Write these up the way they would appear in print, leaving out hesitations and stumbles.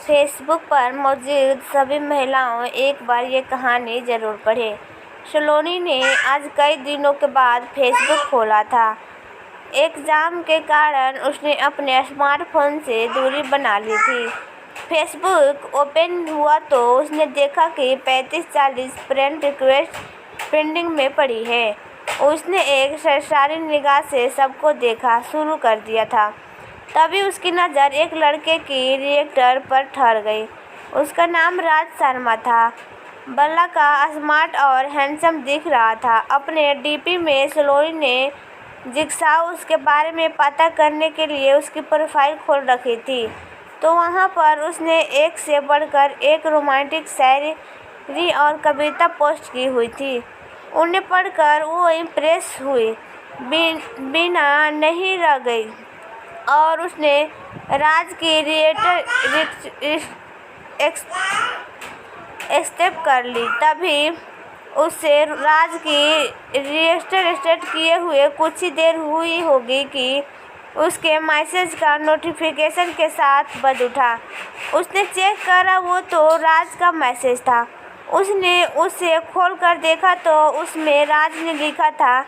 Facebook पर मौजूद सभी महिलाओं एक बार ये कहानी ज़रूर पढ़ें। सलोनी ने आज कई दिनों के बाद फेसबुक खोला था। एग्ज़ाम के कारण उसने अपने स्मार्टफोन से दूरी बना ली थी। फेसबुक ओपन हुआ तो उसने देखा कि 35-40 फ्रेंड रिक्वेस्ट पेंडिंग में पड़ी है। उसने एक सरसरी निगाह से सबको देखा शुरू कर दिया था। तभी उसकी नज़र एक लड़के की रिएक्टर पर ठहर गई। उसका नाम राज शर्मा था। लड़का स्मार्ट और हैंडसम दिख रहा था। अपने डीपी में सलोनी ने जिज्ञासा उसके बारे में पता करने के लिए उसकी प्रोफाइल खोल रखी थी, तो वहाँ पर उसने एक से बढ़कर एक रोमांटिक शायरी और कविता पोस्ट की हुई थी। उन्हें पढ़कर वो इम्प्रेस हुई बिना नहीं रह गई और उसने राज की एक्सेप्ट कर ली। तभी उससे राज की रजिस्टर किए हुए कुछ ही देर हुई होगी कि उसके मैसेज का नोटिफिकेशन के साथ बज उठा। उसने चेक करा, वो तो राज का मैसेज था। उसने उसे खोलकर देखा तो उसमें राज ने लिखा था,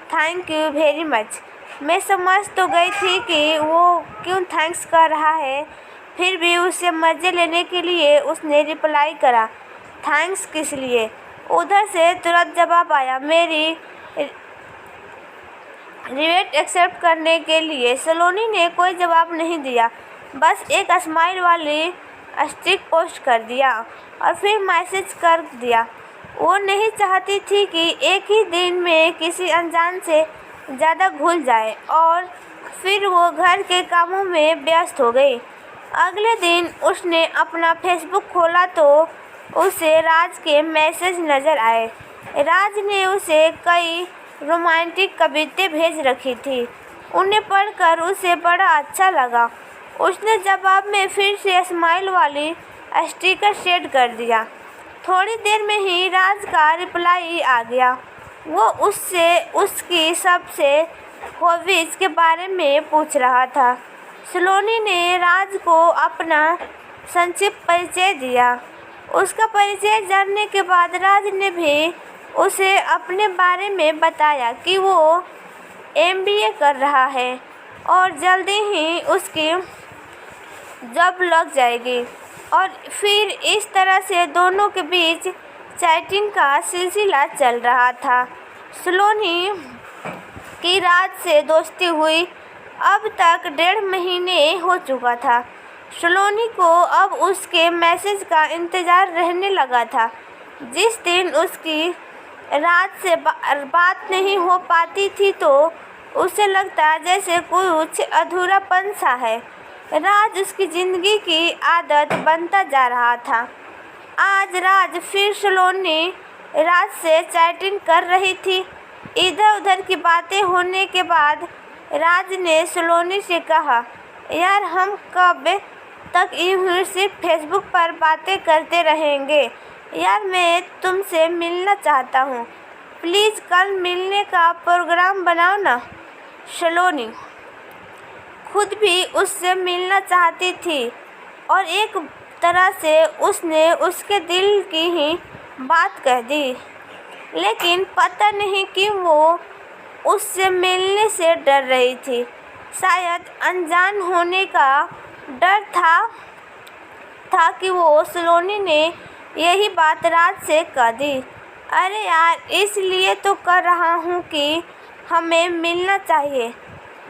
थैंक यू वेरी मच। मैं समझ तो गई थी कि वो क्यों थैंक्स कर रहा है, फिर भी उससे मज़े लेने के लिए उसने रिप्लाई करा, थैंक्स किस लिए। उधर से तुरंत जवाब आया, मेरी रिक्वेस्ट एक्सेप्ट करने के लिए। सलोनी ने कोई जवाब नहीं दिया, बस एक स्माइल वाली स्टिक पोस्ट कर दिया और फिर मैसेज कर दिया। वो नहीं चाहती थी कि एक ही दिन में किसी अनजान से ज़्यादा घुल जाए और फिर वो घर के कामों में व्यस्त हो गई। अगले दिन उसने अपना फेसबुक खोला तो उसे राज के मैसेज नज़र आए। राज ने उसे कई रोमांटिक कविताएं भेज रखी थी। उन्हें पढ़कर उसे बड़ा अच्छा लगा। उसने जवाब में फिर से स्माइल वाली स्टिकर सेट कर दिया। थोड़ी देर में ही राज का रिप्लाई आ गया। वो उससे उसकी सबसे हॉबीज के बारे में पूछ रहा था। सलोनी ने राज को अपना संक्षिप्त परिचय दिया। उसका परिचय जानने के बाद राज ने भी उसे अपने बारे में बताया कि वो MBA कर रहा है और जल्दी ही उसकी जॉब लग जाएगी। और फिर इस तरह से दोनों के बीच चैटिंग का सिलसिला चल रहा था। सलोनी की राज से दोस्ती हुई अब तक 1.5 महीने हो चुका था। सलोनी को अब उसके मैसेज का इंतज़ार रहने लगा था। जिस दिन उसकी राज से बात नहीं हो पाती थी तो उसे लगता जैसे कुछ अधूरापन सा है। राज उसकी ज़िंदगी की आदत बनता जा रहा था। आज राज फिर सलोनी राज से चैटिंग कर रही थी। इधर उधर की बातें होने के बाद राज ने सलोनी से कहा, यार हम कब तक यूं सिर्फ फेसबुक पर बातें करते रहेंगे। यार मैं तुमसे मिलना चाहता हूँ, प्लीज़ कल मिलने का प्रोग्राम बनाओ ना। सलोनी खुद भी उससे मिलना चाहती थी और एक तरह से उसने उसके दिल की ही बात कह दी, लेकिन पता नहीं क्यों वो उससे मिलने से डर रही थी। शायद अनजान होने का डर था कि वो सलोनी ने यही बात राज से कह दी। अरे यार इसलिए तो कर रहा हूँ कि हमें मिलना चाहिए।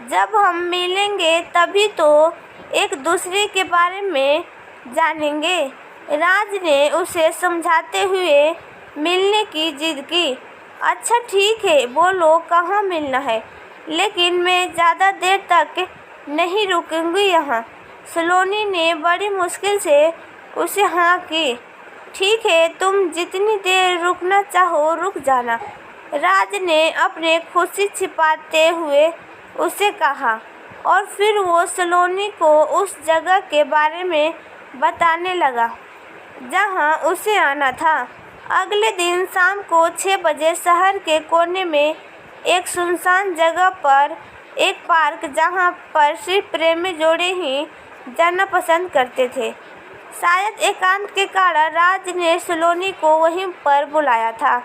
जब हम मिलेंगे तभी तो एक दूसरे के बारे में जानेंगे। राज ने उसे समझाते हुए मिलने की जिद की। अच्छा ठीक है, बोलो कहाँ मिलना है, लेकिन मैं ज़्यादा देर तक नहीं रुकूंगी यहाँ। सलोनी ने बड़ी मुश्किल से उसे हाँ की। ठीक है, तुम जितनी देर रुकना चाहो रुक जाना, राज ने अपने खुशी छिपाते हुए उसे कहा और फिर वो सलोनी को उस जगह के बारे में बताने लगा जहाँ उसे आना था। अगले दिन शाम को 6 बजे शहर के कोने में एक सुनसान जगह पर एक पार्क, जहाँ पर सिर्फ प्रेमी जोड़े ही जाना पसंद करते थे, शायद एकांत के कारण राज ने सलोनी को वहीं पर बुलाया था।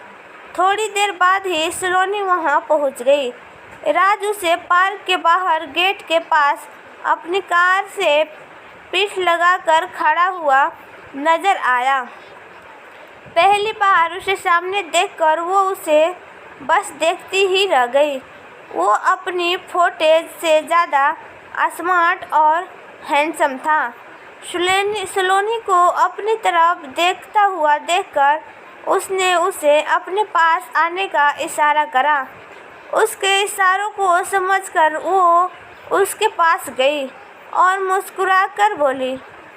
थोड़ी देर बाद ही सलोनी वहां पहुंच गई। राज उसे पार्क के बाहर गेट के पास अपनी कार से पीठ लगाकर खड़ा हुआ नजर आया। पहली बार उसे सामने देखकर वो उसे बस देखती ही रह गई। वो अपनी फुटेज से ज़्यादा स्मार्ट और हैंडसम था। सलोनी को अपनी तरफ देखता हुआ देखकर उसने उसे अपने पास आने का इशारा करा। उसके इशारों को समझकर वो उसके पास गई और मुस्कुराकर बोली,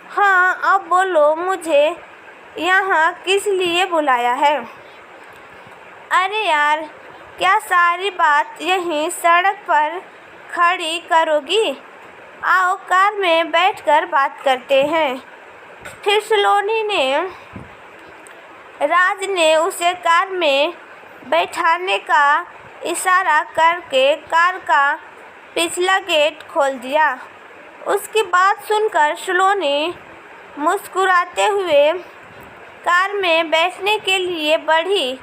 हाँ अब बोलो, मुझे यहाँ किस लिए बुलाया है? अरे यार, क्या सारी बात यहीं सड़क पर खड़ी करोगी? आओ कार में बैठकर बात करते हैं। फिर सलोनी ने राज ने उसे कार में बैठाने का इशारा करके कार का पिछला गेट खोल दिया। उसकी बात सुनकर सलोनी मुस्कुराते हुए कार में बैठने के लिए बढ़ी।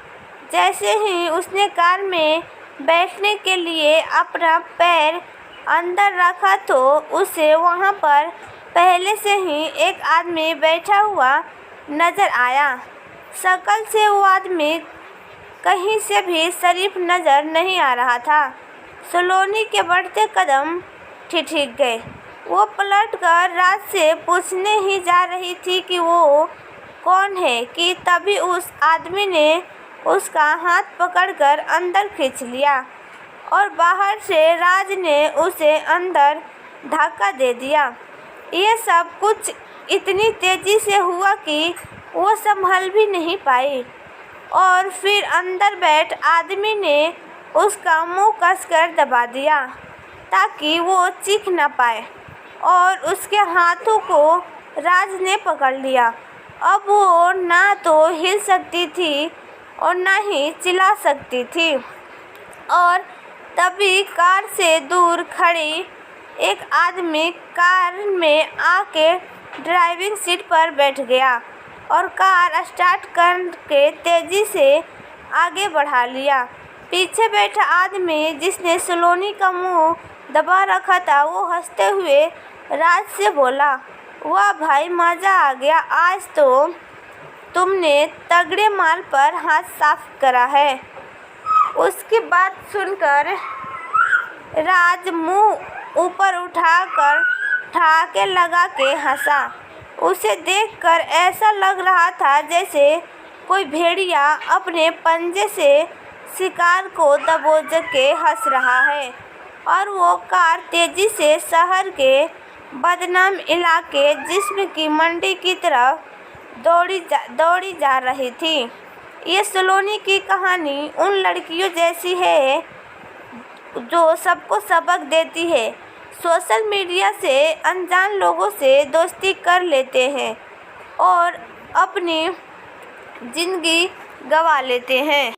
जैसे ही उसने कार में बैठने के लिए अपना पैर अंदर रखा तो उसे वहां पर पहले से ही एक आदमी बैठा हुआ नजर आया। शक्ल से वो आदमी कहीं से भी शरीफ नजर नहीं आ रहा था। सलोनी के बढ़ते कदम ठिठक गए। वो पलटकर राज से पूछने ही जा रही थी कि वो कौन है कि तभी उस आदमी ने उसका हाथ पकड़कर अंदर खींच लिया और बाहर से राज ने उसे अंदर धक्का दे दिया। ये सब कुछ इतनी तेजी से हुआ कि वो संभल भी नहीं पाई और फिर अंदर बैठ आदमी ने उसका मुंह कसकर दबा दिया ताकि वो चीख न पाए और उसके हाथों को राज ने पकड़ लिया। अब वो ना तो हिल सकती थी और ना ही चिल्ला सकती थी। और तभी कार से दूर खड़ी एक आदमी कार में आके ड्राइविंग सीट पर बैठ गया और कार स्टार्ट करके तेजी से आगे बढ़ा लिया। पीछे बैठा आदमी जिसने सलोनी का मुंह दबा रखा था, वो हंसते हुए राज से बोला, वाह भाई, मज़ा आ गया, आज तो तुमने तगड़े माल पर हाथ साफ करा है। उसकी बात सुनकर राज मुंह ऊपर उठाकर ठहाके लगा के हंसा। उसे देखकर ऐसा लग रहा था जैसे कोई भेड़िया अपने पंजे से शिकार को दबोच के हंस रहा है। और वो कार तेजी से शहर के बदनाम इलाके जिस्म की मंडी की तरफ दौड़ी जा रही थी। ये सलोनी की कहानी उन लड़कियों जैसी है जो सबको सबक देती है, सोशल मीडिया से अनजान लोगों से दोस्ती कर लेते हैं और अपनी ज़िंदगी गंवा लेते हैं।